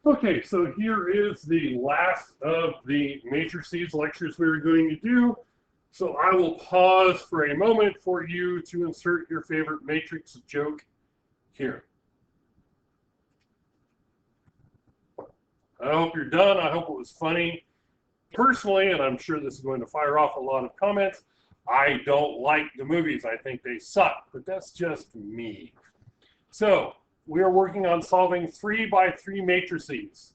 Okay, so here is the last of the matrices lectures we were going to do. So I will pause for a moment for you to insert your favorite matrix joke here. I hope you're done. I hope it was funny. Personally, and I'm sure this is going to fire off a lot of comments, I don't like the movies. I think they suck, but that's just me. So we are working on solving 3x3 matrices.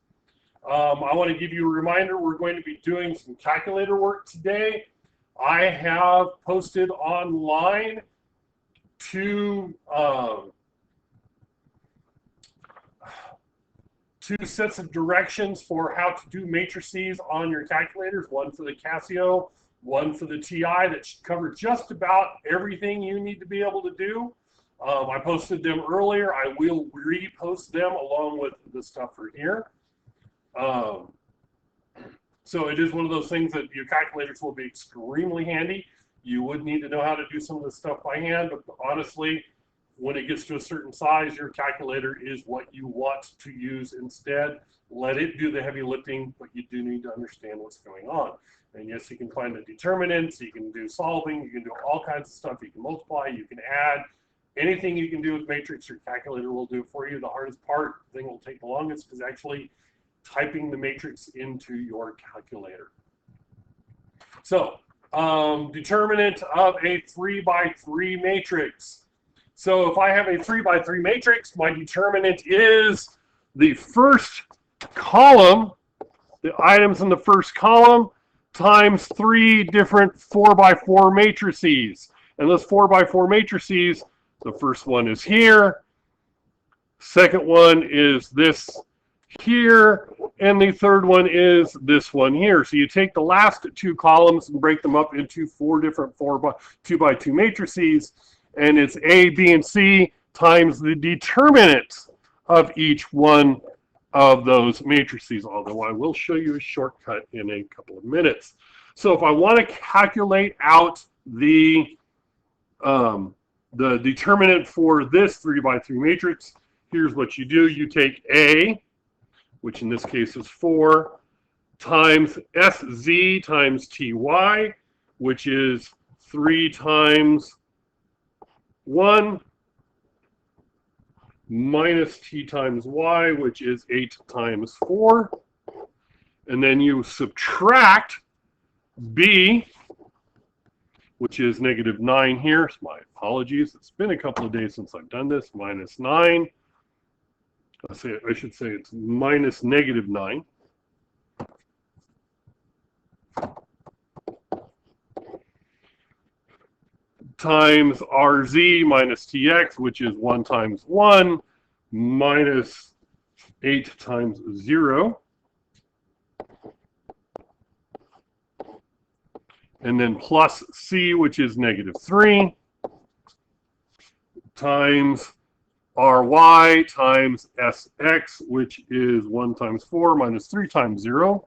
I want to give you a reminder, we're going to be doing some calculator work today. I have posted online two sets of directions for how to do matrices on your calculators, one for the Casio, one for the TI, that should cover just about everything you need to be able to do. I posted them earlier. I will repost them along with the stuff for here. So it is one of those things that your calculators will be extremely handy. You would need to know how to do some of this stuff by hand, but honestly, when it gets to a certain size, your calculator is what you want to use instead. Let it do the heavy lifting, but you do need to understand what's going on. And yes, you can find the determinants, you can do solving, you can do all kinds of stuff. You can multiply, you can add. Anything you can do with matrix, your calculator will do it for you. The hardest part, the thing that will take the longest, is actually typing the matrix into your calculator. So, determinant of a 3x3 matrix. So if I have a 3x3 matrix, my determinant is the first column, the items in the first column, times 3 different 4x4 matrices. And those 4x4 matrices, the first one is here, second one is this here, and the third one is this one here. So you take the last 2 columns and break them up into 4 different 2x2 matrices, and it's A, B, and C times the determinant of each one of those matrices, although I will show you a shortcut in a couple of minutes. So if I want to calculate out the determinant for this 3x3 matrix, here's what you do. You take A, which in this case is 4, times SZ times TY, which is 3 times 1, minus T times Y, which is 8 times 4. And then you subtract B, which is -9 here. So my apologies. It's been a couple of days since I've done this. -9. I should say it's minus -9. Times RZ minus TX, which is 1 times 1, minus 8 times 0. And then plus C, which is -3, times RY times SX, which is 1 times 4 minus 3 times 0.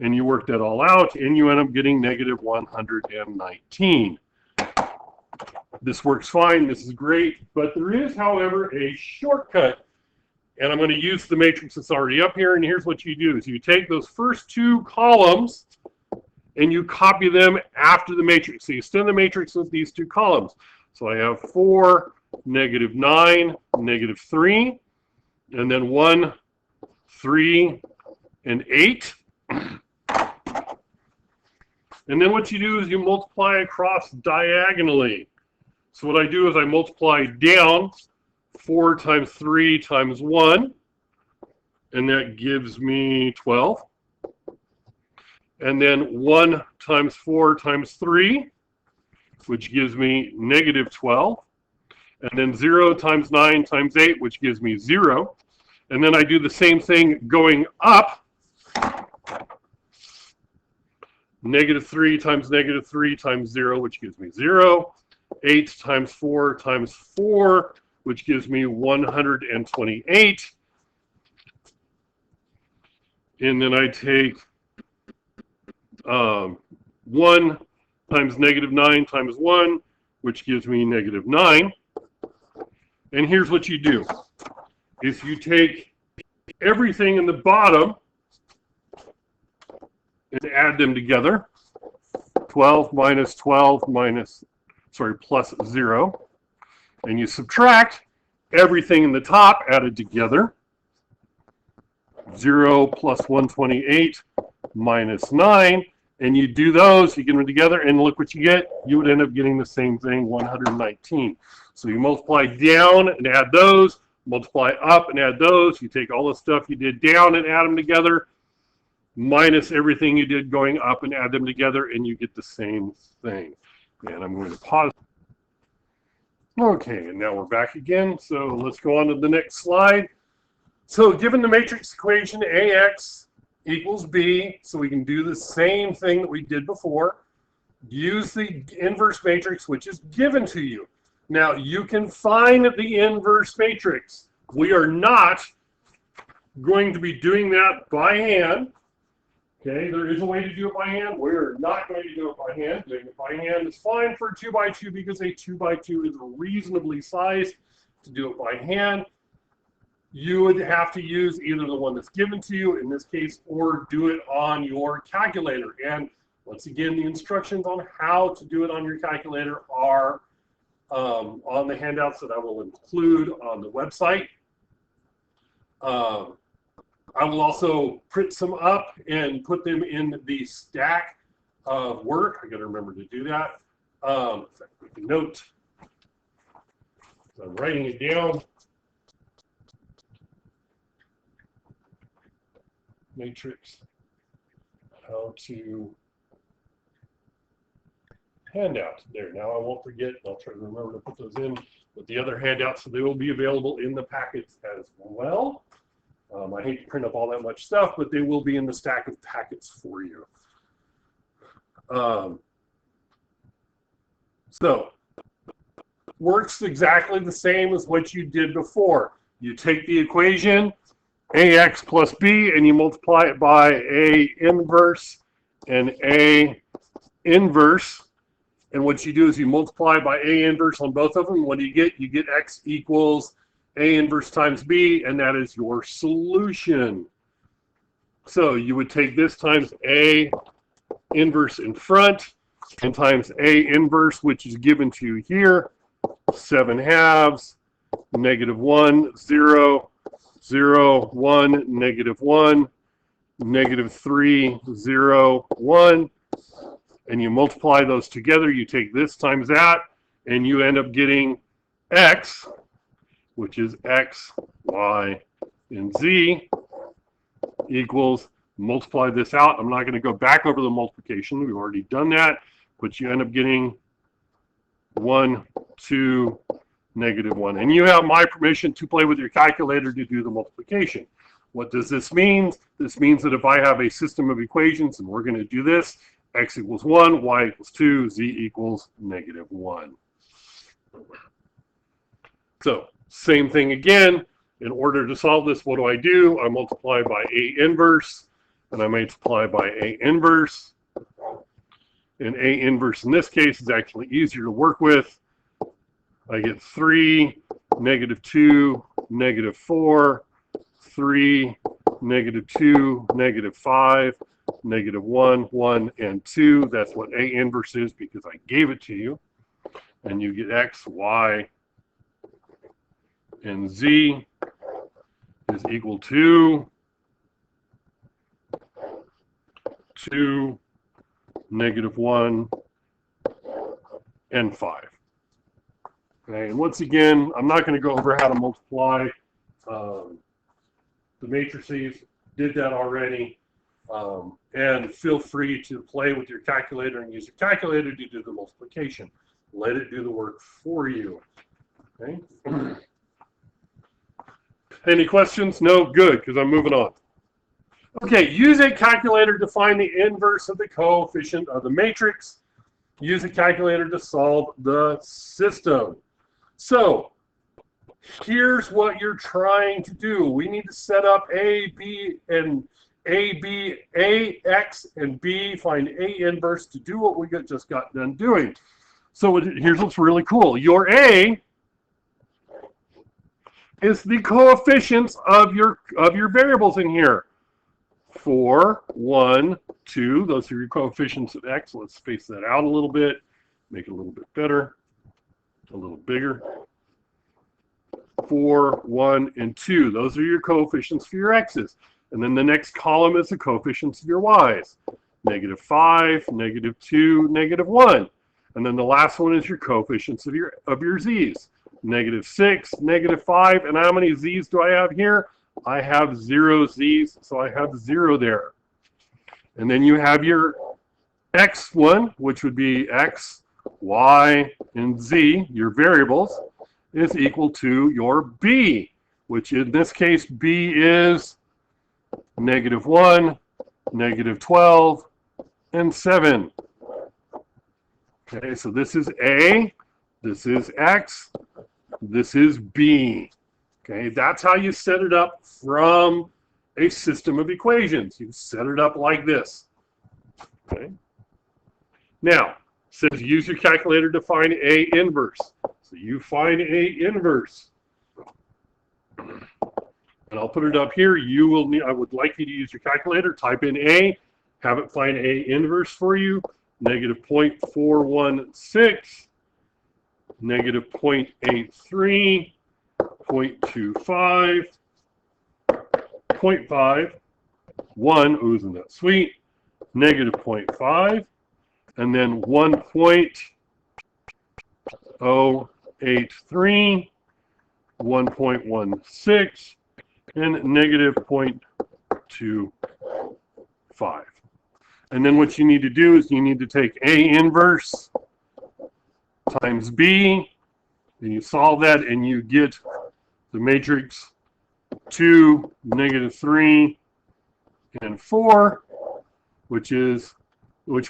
And you work that all out, and you end up getting -119. This works fine. This is great. But there is, however, a shortcut. And I'm going to use the matrix that's already up here. And here's what you do. Is you take those first 2 columns, and you copy them after the matrix. So you extend the matrix with these 2 columns. So I have 4, -9, -3, and then 1, 3, and 8. And then what you do is you multiply across diagonally. So what I do is I multiply down 4 times 3 times 1, and that gives me 12. And then 1 times 4 times 3, which gives me -12. And then 0 times 9 times 8, which gives me 0. And then I do the same thing going up. -3 times -3 times 0, which gives me 0. 8 times 4 times 4, which gives me 128. And then I take 1 times -9 times 1, which gives me -9. And here's what you do. is you take everything in the bottom and add them together. 12 minus 12 minus, sorry, plus 0. And you subtract everything in the top added together. 0 plus 128 minus 9. And you do those, you get them together, and look what you get. You would end up getting the same thing, 119. So you multiply down and add those, multiply up and add those. You take all the stuff you did down and add them together, minus everything you did going up and add them together, and you get the same thing. And I'm going to pause. Okay, and now we're back again. So let's go on to the next slide. So given the matrix equation AX equals B, so we can do the same thing that we did before. Use the inverse matrix, which is given to you. Now, you can find the inverse matrix. We are not going to be doing that by hand. Okay, there is a way to do it by hand. We're not going to do it by hand. Doing it by hand is fine for a 2x2 because a 2x2 is reasonably sized to do it by hand. You would have to use either the one that's given to you in this case, or do it on your calculator. And once again, the instructions on how to do it on your calculator are on the handouts that I will include on the website. I will also print some up and put them in the stack of work. I got to remember to do that. Note, so I'm writing it down. Matrix, how to handout. There, now I won't forget. I'll try to remember to put those in with the other handouts, so they will be available in the packets as well. I hate to print up all that much stuff, but they will be in the stack of packets for you. So, works exactly the same as what you did before. You take the equation, AX plus B, and you multiply it by A inverse and A inverse. And what you do is you multiply by A inverse on both of them. What do you get? You get X equals A inverse times B, and that is your solution. So you would take this times A inverse in front and times A inverse, which is given to you here, 7/2, -1, 0, 0, 1, -1, -3, 0, 1, and you multiply those together. You take this times that, and you end up getting X, which is X, Y, and Z, equals, multiply this out. I'm not going to go back over the multiplication. We've already done that, but you end up getting 1, 2, -1. And you have my permission to play with your calculator to do the multiplication. What does this mean? This means that if I have a system of equations, and we're going to do this, X equals 1, Y equals 2, Z equals -1. So, same thing again. In order to solve this, what do? I multiply by A inverse, and I multiply by A inverse. And A inverse in this case is actually easier to work with. I get 3, -2, -4, 3, -2, -5, -1, 1, and 2. That's what A inverse is because I gave it to you. And you get X, Y, and Z is equal to 2, -1, and 5. Okay, and once again, I'm not going to go over how to multiply the matrices. Did that already. And feel free to play with your calculator and use your calculator to do the multiplication. Let it do the work for you. Okay. Any questions? No? Good, because I'm moving on. Okay, use a calculator to find the inverse of the coefficient of the matrix. Use a calculator to solve the system. So, here's what you're trying to do. We need to set up A, B, and A, X, and B, find A inverse to do what we just got done doing. So here's what's really cool. Your A is the coefficients of your variables in here. 4, 1, 2. Those are your coefficients of x. Let's space that out a little bit, make it a little bit better, a little bigger. 4, 1, and 2. Those are your coefficients for your x's. And then the next column is the coefficients of your y's. -5, -2, -1. And then the last one is your coefficients of your z's. -6, -5. And how many z's do I have here? I have 0 z's, so I have 0 there. And then you have your x1, which would be x, y, and z, your variables, is equal to your b, which in this case b is -1, -12, and 7. Okay, so this is A, this is X, this is B. Okay, that's how you set it up from a system of equations. You set it up like this. Okay. Now, it says use your calculator to find A inverse. So you find A inverse. And I'll put it up here. You will need, I would like you to use your calculator, type in A, have it find A inverse for you, -0.416, -0.83, 0.25, 0.5, 1, ooh, isn't that sweet, -0.5, and then 1.083, 1.16, and -0.25. And then what you need to do is you need to take A inverse times B, and you solve that, and you get the matrix 2, -3, and 4, which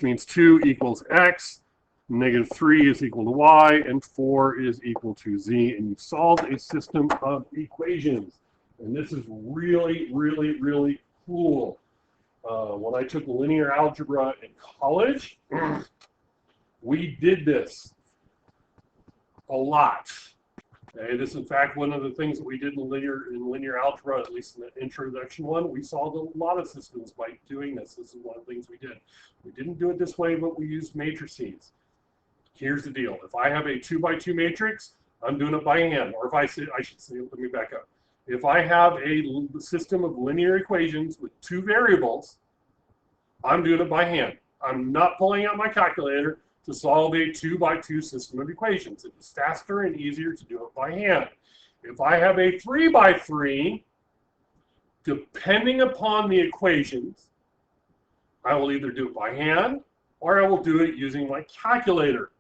means 2 equals X, -3 is equal to Y, and 4 is equal to Z, and you solved a system of equations. And this is really, really, really cool. When I took linear algebra in college, we did this a lot. Okay, this is in fact one of the things that we did in linear algebra, at least in the introduction one. We solved a lot of systems by doing this. This is one of the things we did. We didn't do it this way, but we used matrices. Here's the deal. If I have a 2x2 matrix, I'm doing it by hand. Or if I should say, let me back up. If I have a system of linear equations with 2 variables, I'm doing it by hand. I'm not pulling out my calculator to solve a 2x2 system of equations. It is faster and easier to do it by hand. If I have a 3x3, depending upon the equations, I will either do it by hand or I will do it using my calculator.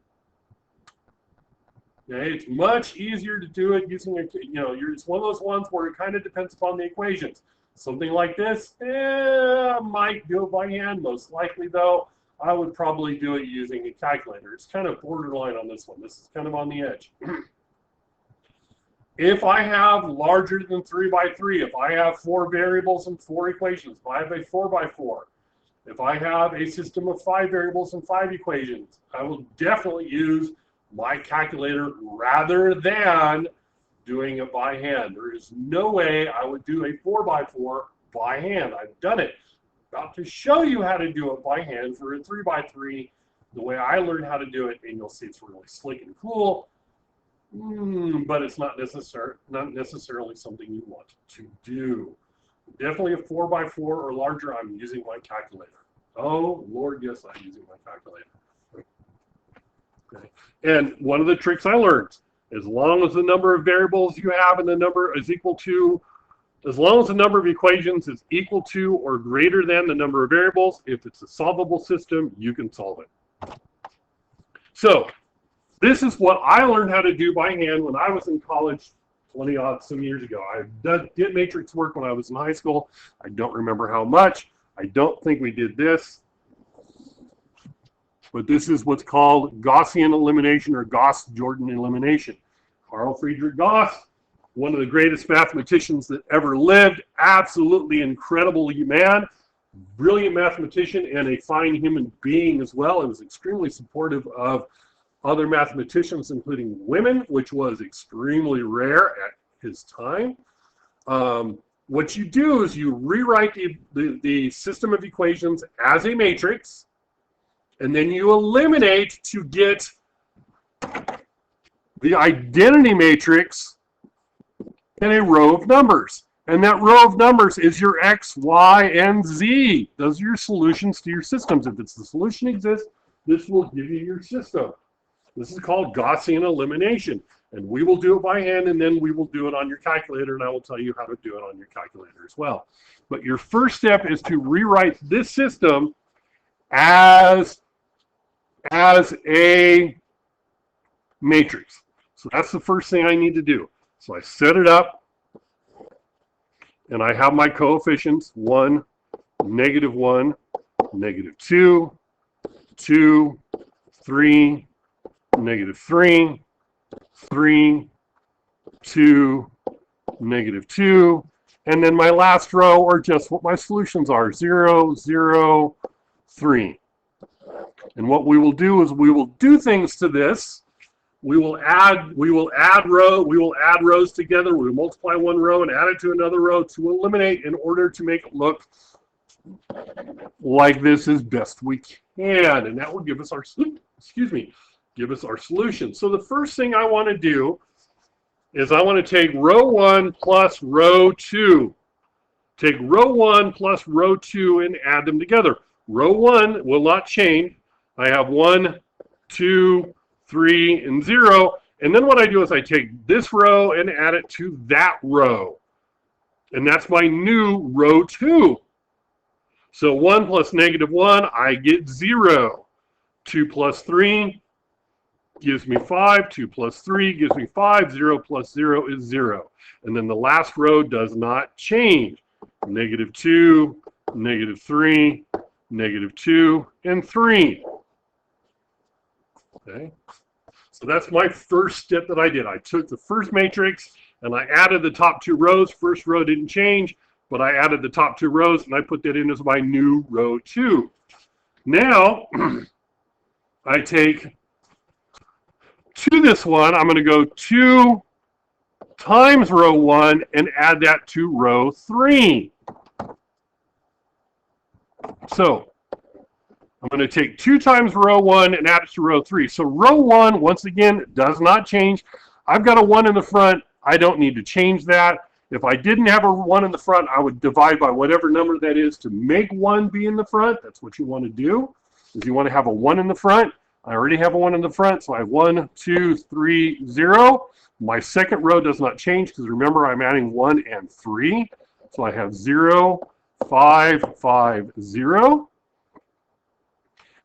Okay, it's much easier to do it using it's one of those ones where it kind of depends upon the equations. Something like this, I might do it by hand. Most likely, though, I would probably do it using a calculator. It's kind of borderline on this one. This is kind of on the edge. If I have larger than 3x3, if I have 4 variables and 4 equations, if I have a 4x4, if I have a system of 5 variables and 5 equations, I will definitely use my calculator rather than doing it by hand. There is no way I would do a 4x4 by hand. I've done it. About to show you how to do it by hand for a 3x3, the way I learned how to do it, and you'll see it's really slick and cool, but it's not necessarily something you want to do. Definitely a 4x4 or larger, I'm using my calculator. Oh, Lord, yes, I'm using my calculator. Okay. And one of the tricks I learned, as long as the number of variables you have and the number is equal to, as long as the number of equations is equal to or greater than the number of variables, if it's a solvable system, you can solve it. So this is what I learned how to do by hand when I was in college 20-odd some years ago. I did matrix work when I was in high school. I don't remember how much. I don't think we did this. But this is what's called Gaussian elimination or Gauss-Jordan elimination. Carl Friedrich Gauss, one of the greatest mathematicians that ever lived, absolutely incredible man, brilliant mathematician and a fine human being as well. He was extremely supportive of other mathematicians, including women, which was extremely rare at his time. What you do is you rewrite the system of equations as a matrix, and then you eliminate to get the identity matrix in a row of numbers. And that row of numbers is your X, Y, and Z. Those are your solutions to your systems. If it's the solution exists, this will give you your system. This is called Gaussian elimination. And we will do it by hand, and then we will do it on your calculator, and I will tell you how to do it on your calculator as well. But your first step is to rewrite this system as a matrix. So that's the first thing I need to do. So I set it up, and I have my coefficients, 1, -1, -2, 2, 3, -3, 3, 2, -2, and then my last row are just what my solutions are, 0, 0, 3. And what we will do is we will do things to this. We will add rows together. We will multiply one row and add it to another row to eliminate in order to make it look like this as best we can. And that will give us our solution. So the first thing I want to do is I want to take row 1 plus row 2. Take row 1 plus row 2 and add them together. Row 1 will not change. I have 1, 2, 3, and 0. And then what I do is I take this row and add it to that row. And that's my new row 2. So 1 plus -1, I get 0. 2 plus 3 gives me 5. 2 plus 3 gives me 5. 0 plus 0 is 0. And then the last row does not change. -2, -3, -2, and 3. Okay, so that's my first step that I did. I took the first matrix and I added the top 2 rows. First row didn't change, but I added the top 2 rows and I put that in as my new row 2. Now, I take to this one, I'm going to go 2 times row 1 and add that to row 3. So, I'm going to take 2 times row 1 and add it to row 3. So row 1, once again, does not change. I've got a 1 in the front. I don't need to change that. If I didn't have a 1 in the front, I would divide by whatever number that is to make 1 be in the front. That's what you want to do, is you want to have a 1 in the front. I already have a 1 in the front, so I have 1, 2, 3, 0. My second row does not change because remember I'm adding 1 and 3. So I have 0, 5, 5, 0.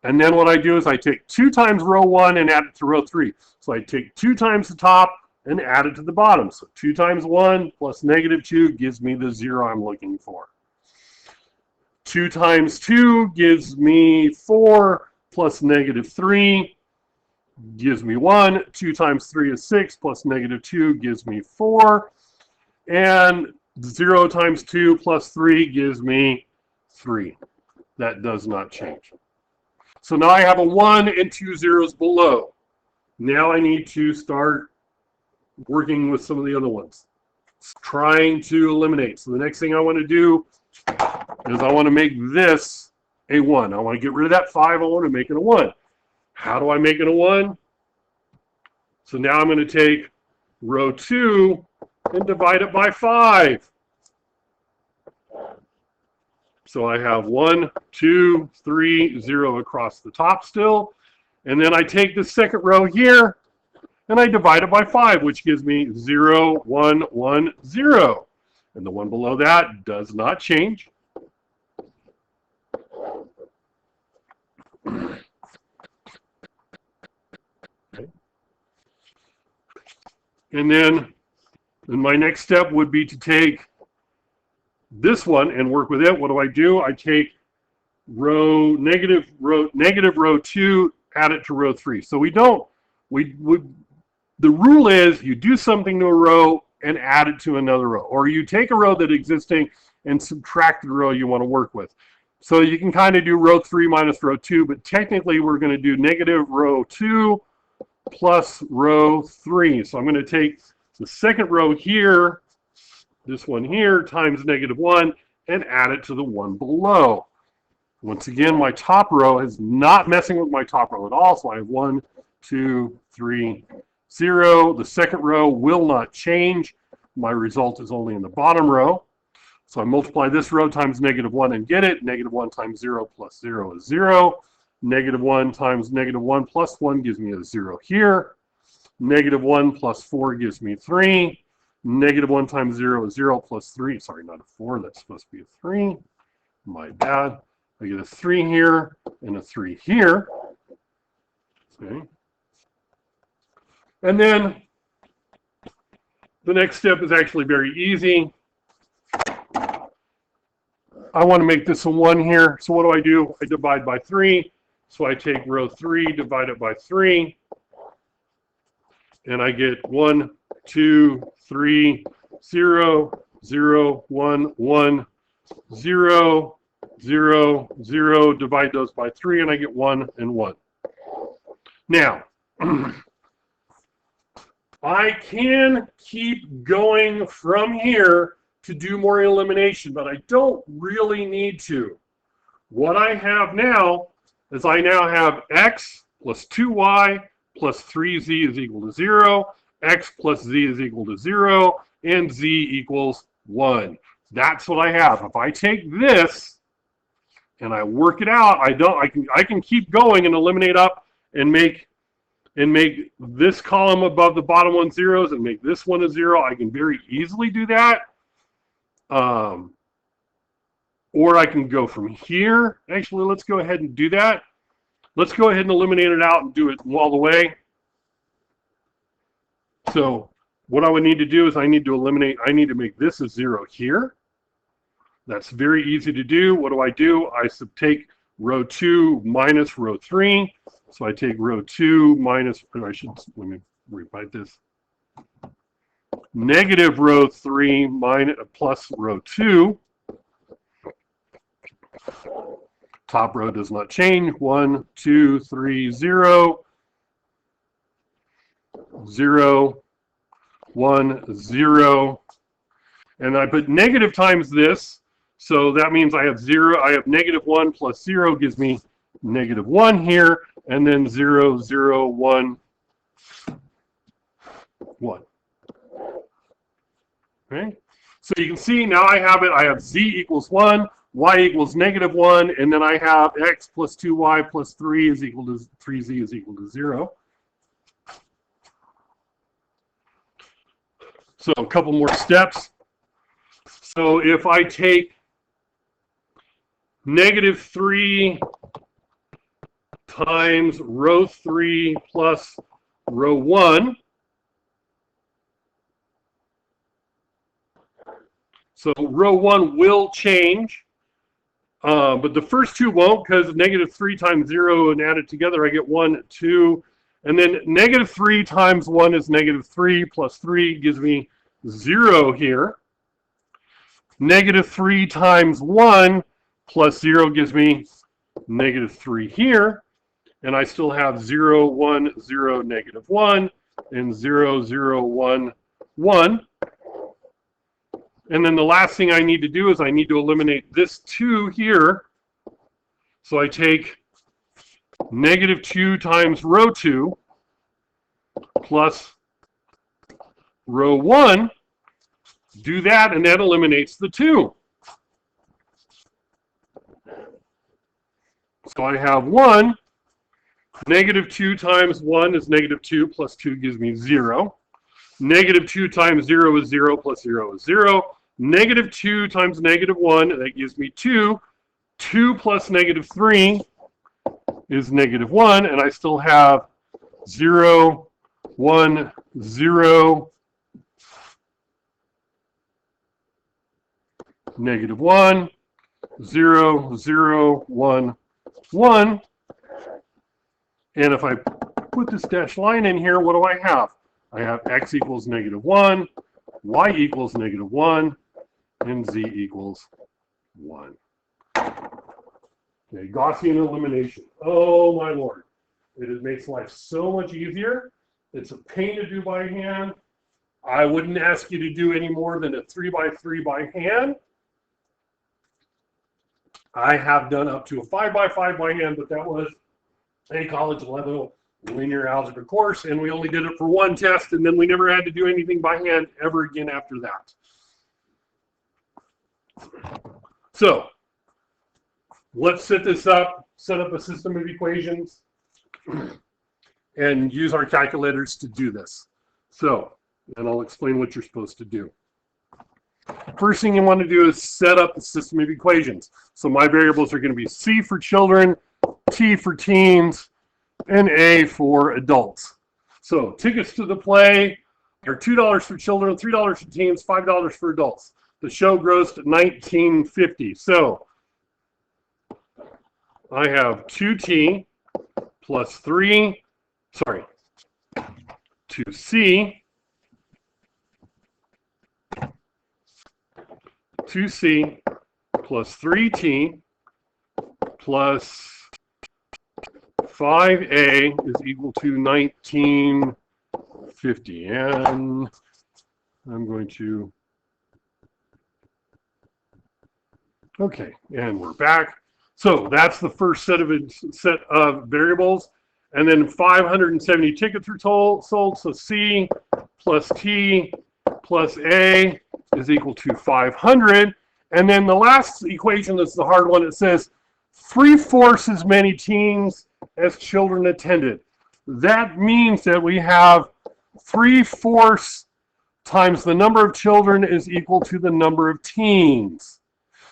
And then what I do is I take 2 times row 1 and add it to row 3. So I take 2 times the top and add it to the bottom. So 2 times 1 plus -2 gives me the 0 I'm looking for. 2 times 2 gives me 4 plus -3 gives me 1. 2 times 3 is 6 plus -2 gives me 4. And 0 times 2 plus 3 gives me 3. That does not change. So now I have a 1 and 2 zeros below. Now I need to start working with some of the other ones. Trying to eliminate. So the next thing I want to do is I want to make this a 1. I want to get rid of that 5. I want to make it a 1. How do I make it a 1? So now I'm going to take row 2 and divide it by 5. So I have 1, 2, 3, 0 across the top still. And then I take the second row here and I divide it by 5, which gives me 0, 1, 1, 0. And the one below that does not change. Okay. And then my next step would be to take this one and work with it. What do? I take negative row 2, add it to row 3. So the rule is you do something to a row and add it to another row, or you take a row that's existing and subtract the row you want to work with. So you can kind of do row 3 minus row 2, but technically we're going to do negative row 2 plus row 3. So I'm going to take the second row here, this one here, times -1, and add it to the one below. Once again, my top row is not messing with my top row at all, so I have 1, 2, 3, 0. The second row will not change. My result is only in the bottom row. So I multiply this row times -1 and get it. -1 times 0 plus 0 is 0. -1 times -1 plus 1 gives me a 0 here. -1 plus 4 gives me 3. -1 times 0 is 0 plus 3. Sorry, not a 4. That's supposed to be a 3. My bad. I get a 3 here and a 3 here. Okay. And then the next step is actually very easy. I want to make this a 1 here. So what do? I divide by 3. So I take row 3, divide it by 3. And I get 1, 2, 3, 0, 0, 1, 1, 0, 0, 0. Divide those by 3, and I get 1 and 1. Now, I can keep going from here to do more elimination, but I don't really need to. What I have now is I now have x plus 2y plus 3z is equal to 0, x plus z is equal to 0, and z equals 1. That's what I have. If I take this and I work it out, I can keep going and eliminate up and make this column above the bottom one zeros and make this one a 0. I can very easily do that. Or I can go from here. Actually, let's go ahead and do that. Let's go ahead and eliminate it out and do it all the way. So what I would need to do is I need to make this a 0 here. That's very easy to do. What do? I take row 2 minus row 3. So I take row 2 minus, let me rewrite this. Negative row 3 minus plus row 2. Top row does not change. 1, 2, 3, 0, 0, 1, 0. And I put negative times this. So that means I have 0. I have -1 plus 0 gives me -1 here. And then 0, 0, 1, 1. Okay. So you can see now I have it. I have z equals 1. Y equals -1, and then I have x plus 2y plus 3 is equal to 3z is equal to 0. So a couple more steps. So if I take -3 times row 3 plus row 1, so row 1 will change. But the first two won't, because -3 times 0 and added together I get 1, 2. And then -3 times 1 is -3 plus 3 gives me 0 here. -3 times 1 plus 0 gives me -3 here. And I still have 0, 1, 0, -1, and 0, 0, 1, 1. And then the last thing I need to do is I need to eliminate this 2 here. So I take -2 times row 2 plus row 1. Do that, and that eliminates the 2. So I have 1. -2 times 1 is -2 plus 2 gives me 0. -2 times 0 is 0 plus 0 is 0. -2 times -1, that gives me 2. 2 plus -3 is -1, and I still have 0, 1, 0, -1, 0, 0, 1, 1. And if I put this dashed line in here, what do I have? I have x equals -1, y equals -1, and z equals 1. Okay, Gaussian elimination. Oh my lord. It makes life so much easier. It's a pain to do by hand. I wouldn't ask you to do any more than a 3x3 by hand. I have done up to a 5x5 by hand, but that was a college level linear algebra course, and we only did it for one test, and then we never had to do anything by hand ever again after that. So let's set this up, set up a system of equations, and use our calculators to do this. So, and I'll explain what you're supposed to do. First thing you want to do is set up the system of equations. So my variables are going to be C for children, T for teens, and A for adults. So tickets to the play are $2 for children, $3 for teens, $5 for adults. The show grossed at $19.50. So I have 2T plus 2C plus 3T plus 5A is equal to 1950. And I'm going to, okay, and we're back. So that's the first set of variables. And then 570 tickets were sold. So C plus T plus A is equal to 500. And then the last equation is the hard one. It says 3/4 as many teens as children attended. That means that we have 3/4 times the number of children is equal to the number of teens.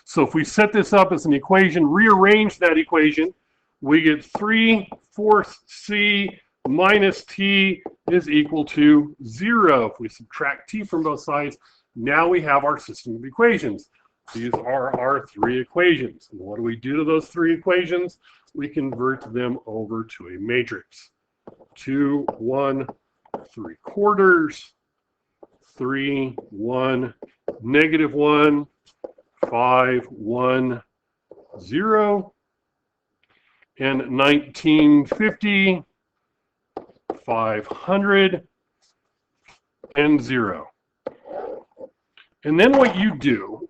So if we set this up as an equation, rearrange that equation, we get 3/4 C minus T is equal to 0. If we subtract T from both sides, now we have our system of equations. These are our three equations. And what do we do to those three equations? We convert them over to a matrix. 2, 1, 3/4, 3, 1, -1, 5, 1, 0, and 1950, 500, and 0. And then what you do,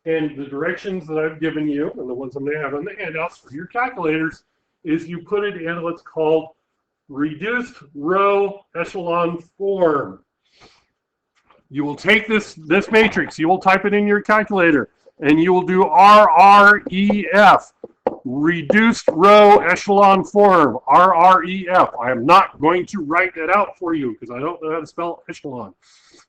and the directions that I've given you, and the ones I'm going to have on the handouts for your calculators, is you put it in what's called reduced row echelon form. You will take this matrix, you will type it in your calculator, and you will do RREF, reduced row echelon form, RREF. I am not going to write that out for you because I don't know how to spell echelon.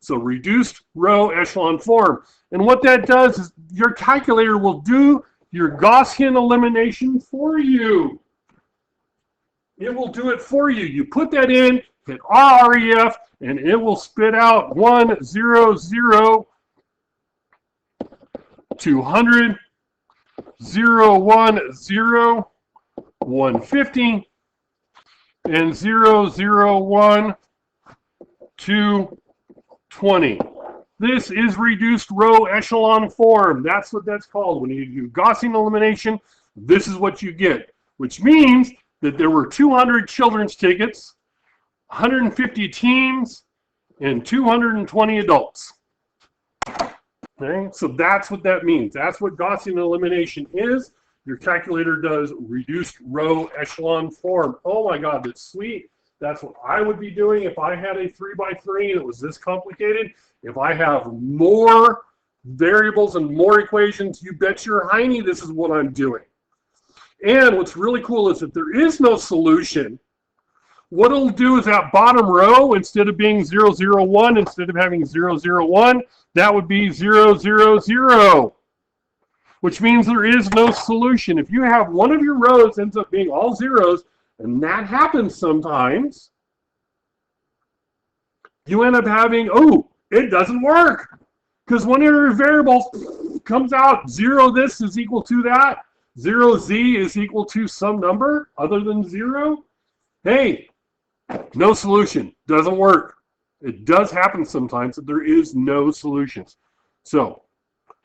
So reduced row echelon form. And what that does is your calculator will do your Gaussian elimination for you. It will do it for you. You put that in, hit RREF, and it will spit out 1, 0, 0, 200, 0, 1, 0, 150, and 0, 0, 1, 2, 20. This is reduced row echelon form. That's what that's called. When you do Gaussian elimination, this is what you get, which means that there were 200 children's tickets, 150 teens, and 220 adults. Okay, so that's what that means. That's what Gaussian elimination is. Your calculator does reduced row echelon form. Oh my God, that's sweet. That's what I would be doing if I had a 3x3 and it was this complicated. If I have more variables and more equations, you bet your hiney this is what I'm doing. And what's really cool is that there is no solution. What it'll do is that bottom row, instead of being 0, 0, 1, instead of having 0, 0, 1, that would be 0, 0, 0, which means there is no solution. If you have one of your rows ends up being all zeros, and that happens sometimes, you end up having, oh, it doesn't work. Because one of your variables comes out, 0 this is equal to that, 0 z is equal to some number other than 0. Hey, no solution, doesn't work. It does happen sometimes that there is no solutions. So,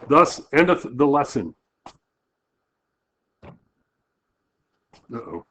thus endeth the lesson. Uh-oh.